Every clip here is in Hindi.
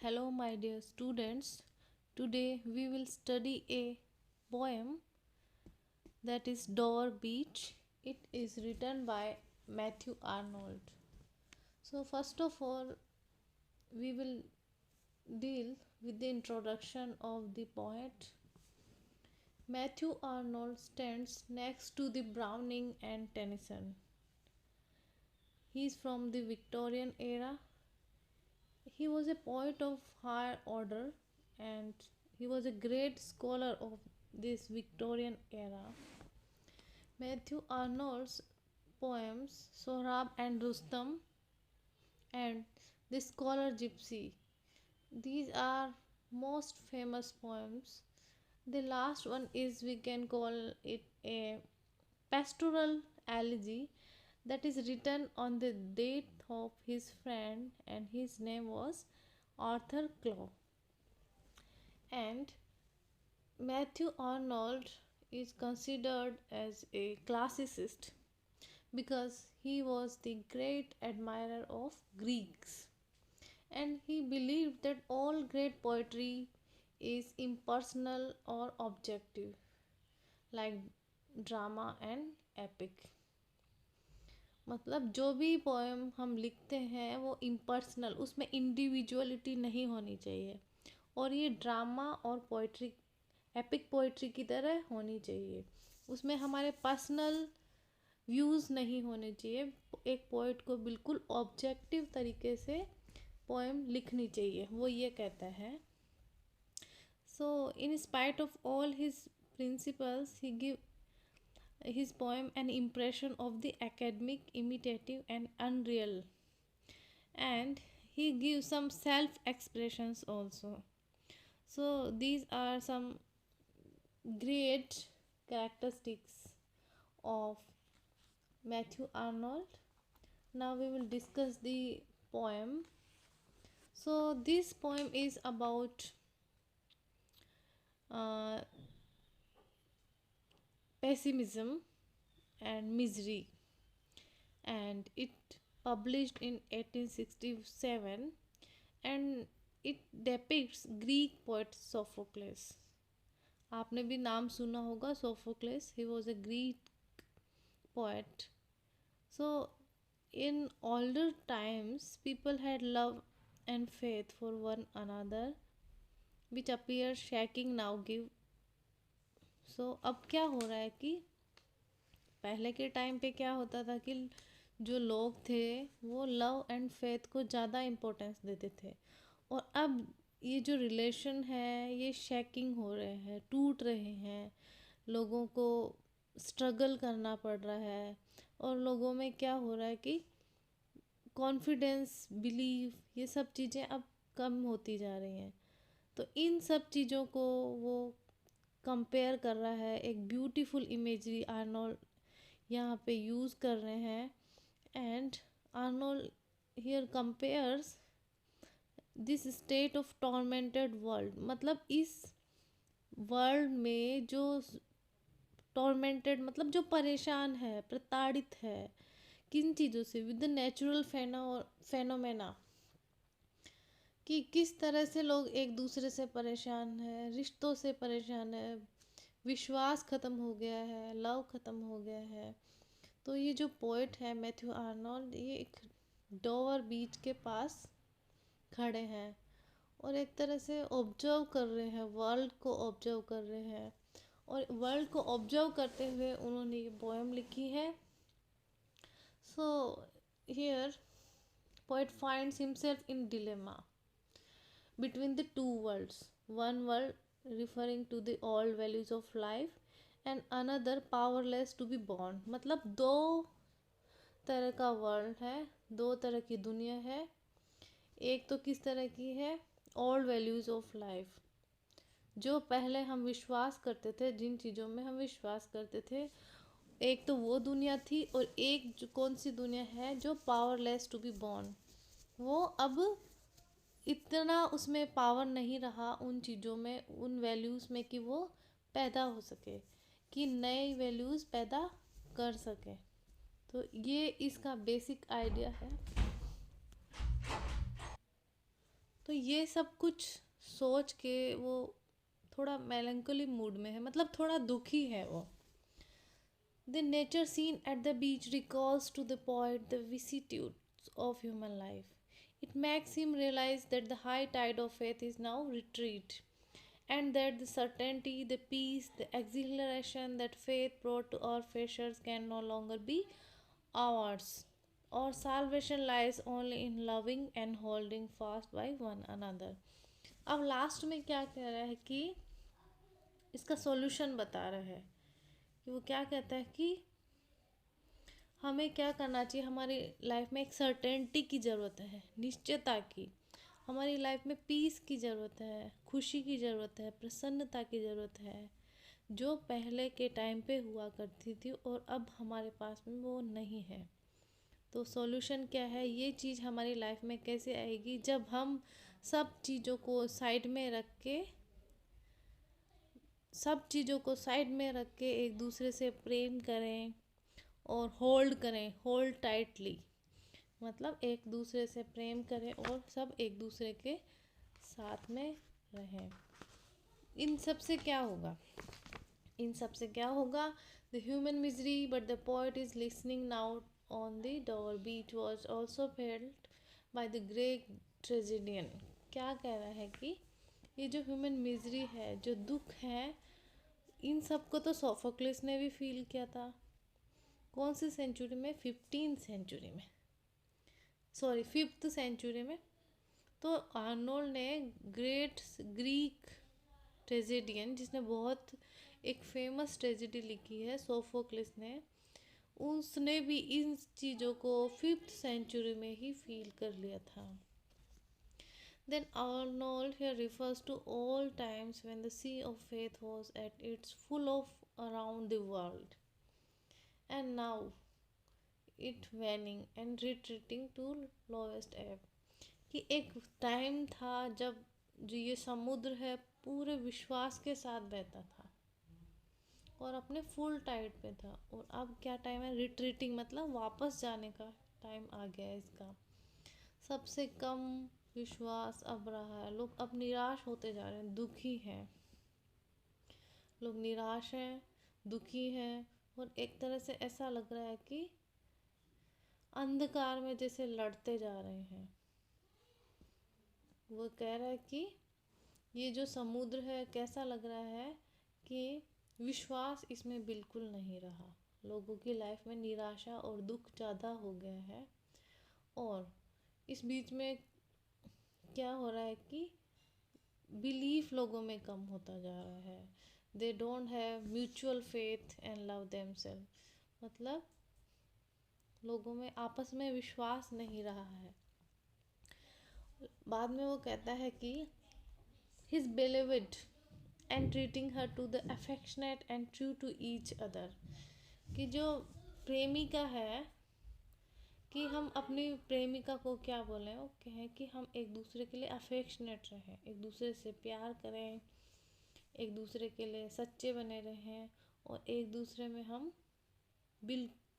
Hello, my dear students. Today we will study a poem that is Dover Beach. It is written by Matthew Arnold. So, first of all, we will deal with the introduction of the poet. Matthew Arnold stands next to the Browning and Tennyson. He is from the Victorian era. He was a poet of high order and he was a great scholar of this Victorian era. Matthew Arnold's poems Sohrab and Rustam and The Scholar Gypsy, these are most famous poems. The last one is, we can call it, a pastoral elegy that is written on the death of his friend, and his name was Arthur Clough. And Matthew Arnold is considered as a classicist because he was the great admirer of Greeks, and he believed that all great poetry is impersonal or objective, like drama and epic. मतलब जो भी पोएम हम लिखते हैं वो इम्पर्सनल, उसमें इंडिविजुअलिटी नहीं होनी चाहिए, और ये ड्रामा और पोइट्री, एपिक पोइट्री की तरह होनी चाहिए। उसमें हमारे पर्सनल व्यूज़ नहीं होने चाहिए। एक पोइट को बिल्कुल ऑब्जेक्टिव तरीके से पोएम लिखनी चाहिए, वो ये कहता है। So in spite of all his principles, he give his poem an impression of the academic, imitative and unreal, and he gives some self expressions also. So these are some great characteristics of Matthew Arnold. Now we will discuss the poem. So this poem is about uh, pessimism and misery, and it published in 1867, and it depicts Greek poet Sophocles. आपने भी नाम सुना होगा Sophocles. He was a Greek poet. So in older times people had love and faith for one another, which appear shaking now give. सो अब क्या हो रहा है कि पहले के टाइम पे क्या होता था कि जो लोग थे वो लव एंड फेथ को ज़्यादा इम्पोर्टेंस देते थे, और अब ये जो रिलेशन है ये शेकिंग हो रहे हैं, टूट रहे हैं, लोगों को स्ट्रगल करना पड़ रहा है, और लोगों में क्या हो रहा है कि कॉन्फिडेंस, बिलीव, ये सब चीज़ें अब कम होती जा रही हैं। तो इन सब चीज़ों को वो कंपेयर कर रहा है। एक ब्यूटीफुल इमेजरी आर्नोल्ड यहाँ पे यूज़ कर रहे हैं, and Arnold here compares this state of tormented world, मतलब इस वर्ल्ड में जो टॉर्मेंटेड मतलब जो परेशान है, प्रताड़ित है, किन चीज़ों से, विद द नेचुरल फेनोमेना, कि किस तरह से लोग एक दूसरे से परेशान है, रिश्तों से परेशान है, विश्वास ख़त्म हो गया है, लव ख़त्म हो गया है। तो ये जो पोइट है मैथ्यू आर्नोल्ड, ये एक डोवर बीच के पास खड़े हैं और एक तरह से ऑब्जर्व कर रहे हैं, वर्ल्ड को ऑब्जर्व कर रहे हैं, और वर्ल्ड को ऑब्जर्व करते हुए उन्होंने ये पोएम लिखी है। So here poet finds himself in dilemma between the two worlds, one world referring to the old values of life and another powerless to be born। मतलब दो तरह का वर्ल्ड है, दो तरह की दुनिया है। एक तो किस तरह की है, ओल्ड वैल्यूज़ ऑफ लाइफ, जो पहले हम विश्वास करते थे, जिन चीज़ों में हम विश्वास करते थे, एक तो वो दुनिया थी, और एक जो कौन सी दुनिया है, जो पावरलेस टू बी बॉर्न, वो अब इतना उसमें पावर नहीं रहा उन चीज़ों में, उन वैल्यूज़ में, कि वो पैदा हो सके, कि नए वैल्यूज़ पैदा कर सके। तो ये इसका बेसिक आइडिया है। तो ये सब कुछ सोच के वो थोड़ा मेलंकोली मूड में है, मतलब थोड़ा दुखी है वो. The nature scene at the beach recalls to the poet the vicissitudes of human life. It makes him realize that the high tide of faith is now retreat, and that the certainty, the peace, the exhilaration that faith brought to our fishers can no longer be ours. Our salvation lies only in loving and holding fast by one another. अब लास्ट में क्या कह रहा है कि इसका सॉल्यूशन बता रहा है कि वो क्या कहता है कि हमें क्या करना चाहिए. हमारी लाइफ में एक सर्टेनिटी की ज़रूरत है, निश्चयता की. हमारी लाइफ में पीस की ज़रूरत है, खुशी की ज़रूरत है, प्रसन्नता की ज़रूरत है, जो पहले के टाइम पे हुआ करती थी और अब हमारे पास में वो नहीं है. तो सॉल्यूशन क्या है, ये चीज़ हमारी लाइफ में कैसे आएगी, जब हम सब चीज़ों को साइड में रख के एक दूसरे से प्रेम करें और होल्ड करें, होल्ड टाइटली. मतलब एक दूसरे से प्रेम करें और सब एक दूसरे के साथ में रहें. इन सब से क्या होगा, the human misery but the poet is listening now on the Dover Beach was also felt by the great tragedian. क्या कह रहा है कि ये जो ह्यूमन मिजरी है, जो दुख है, इन सब को तो सोफोक्लिस ने भी फील किया था. कौन सी सेंचुरी में, 5th सेंचुरी में. तो आर्नोल्ड ने ग्रेट ग्रीक ट्रेजेडियन, जिसने बहुत एक फेमस ट्रेजेडी लिखी है, सोफोक्लिस ने, उसने भी इन चीज़ों को 5th सेंचुरी में ही फील कर लिया था. Then Arnold here refers to all times when the sea of faith was at its full of around the world, and now it waning and retreating to lowest ebb. कि एक टाइम था जब जो ये समुद्र है पूरे विश्वास के साथ बहता था और अपने फुल टाइड पे था, और अब क्या टाइम है, रिट्रीटिंग, मतलब वापस जाने का टाइम आ गया है इसका. सबसे कम विश्वास अब रहा है. लोग अब निराश होते जा रहे हैं, दुखी हैं, लोग निराश हैं, दुखी हैं, और एक तरह से ऐसा लग रहा है कि अंधकार में जैसे लड़ते जा रहे हैं. वो कह रहा है कि ये जो समुद्र है, कैसा लग रहा है कि विश्वास इसमें बिल्कुल नहीं रहा. लोगों की लाइफ में निराशा और दुख ज़्यादा हो गया है, और इस बीच में क्या हो रहा है कि बिलीफ लोगों में कम होता जा रहा है. They don't have mutual faith and love themselves. मतलब लोगों में आपस में विश्वास नहीं रहा है. बाद में वो कहता है कि his beloved and treating her to the affectionate and true to each other. कि जो प्रेमिका है, कि हम अपनी प्रेमिका को क्या बोलें, वो कहें कि हम एक दूसरे के लिए अफेक्शनेट रहें, एक दूसरे से प्यार करें, एक दूसरे के लिए सच्चे बने रहें, और एक दूसरे में हम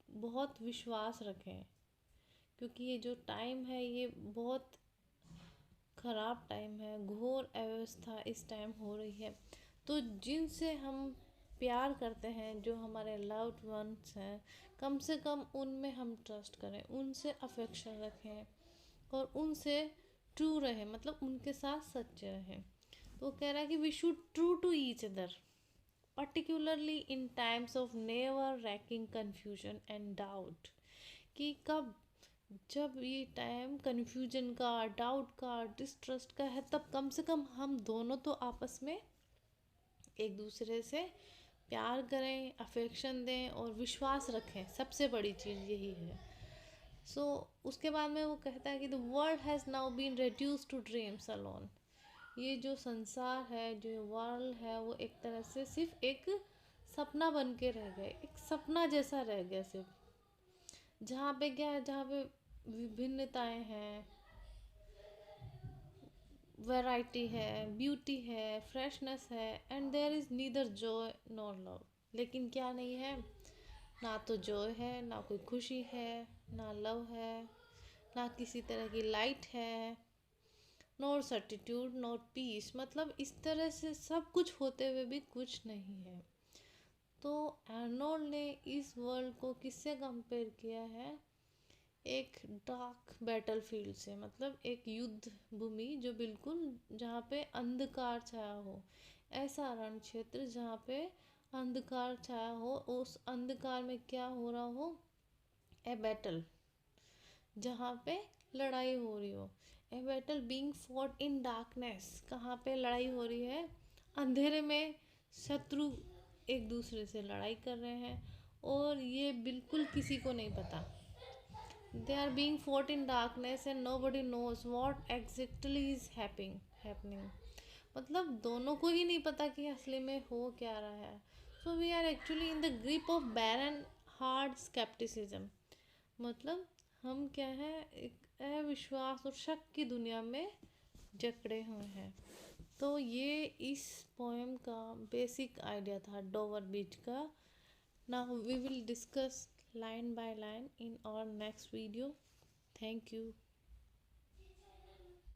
बहुत विश्वास रखें. क्योंकि ये जो टाइम है, ये बहुत ख़राब टाइम है, घोर अव्यवस्था इस टाइम हो रही है. तो जिनसे हम प्यार करते हैं, जो हमारे लव्ड वंस हैं, कम से कम उनमें हम ट्रस्ट करें, उनसे अफेक्शन रखें और उनसे ट्रू रहें, मतलब उनके साथ सच्चे रहें. तो कह रहा है कि we should true to each other, particularly in times of never-wrecking confusion and doubt. कि कब, जब ये टाइम कन्फ्यूजन का, डाउट का, डिस्ट्रस्ट का है, तब कम से कम हम दोनों तो आपस में एक दूसरे से प्यार करें, अफेक्शन दें और विश्वास रखें. सबसे बड़ी चीज़ यही है. उसके बाद में वो कहता है कि the world has now been reduced to dreams alone. ये जो संसार है, जो वर्ल्ड है, वो एक तरह से सिर्फ एक सपना बन के रह गए, एक सपना जैसा रह गया सिर्फ. जहाँ पे क्या है, जहाँ पे विभिन्नताएं हैं, वैरायटी है, ब्यूटी है, फ्रेशनेस है, and there is neither joy nor love. लेकिन क्या नहीं है, ना तो जॉय है, ना कोई खुशी है, ना लव है, ना किसी तरह की लाइट है, नॉर सर्टिट्यूड नॉर पीस, मतलब इस तरह से सब कुछ होते हुए भी कुछ नहीं है। तो आर्नोल्ड ने इस वर्ल्ड को किससे कंपेयर किया है, एक डार्क बैटल फील्ड से, मतलब एक युद्ध भूमि जो बिल्कुल जहाँ पे अंधकार छाया हो, ऐसा रण क्षेत्र जहाँ पे अंधकार छाया हो, उस अंधकार में क्या हो रहा हो, ए बैटल, जहाँ पे लड़ाई हो रही हो, a battle being fought in darkness, कहाँ पे लड़ाई हो रही है, अंधेरे में शत्रु एक दूसरे से लड़ाई कर रहे हैं और ये बिल्कुल किसी को नहीं पता। They are being fought in darkness and nobody knows what exactly is happening. मतलब दोनों को ही नहीं पता कि असली में हो क्या रहा है। So we are actually in the grip of barren hard skepticism. मतलब हम क्या है, एक अविश्वास और शक की दुनिया में जकड़े हुए हैं। तो ये इस पोएम का बेसिक आइडिया था डोवर बीच का। Now we will discuss line by line in our next video. Thank you.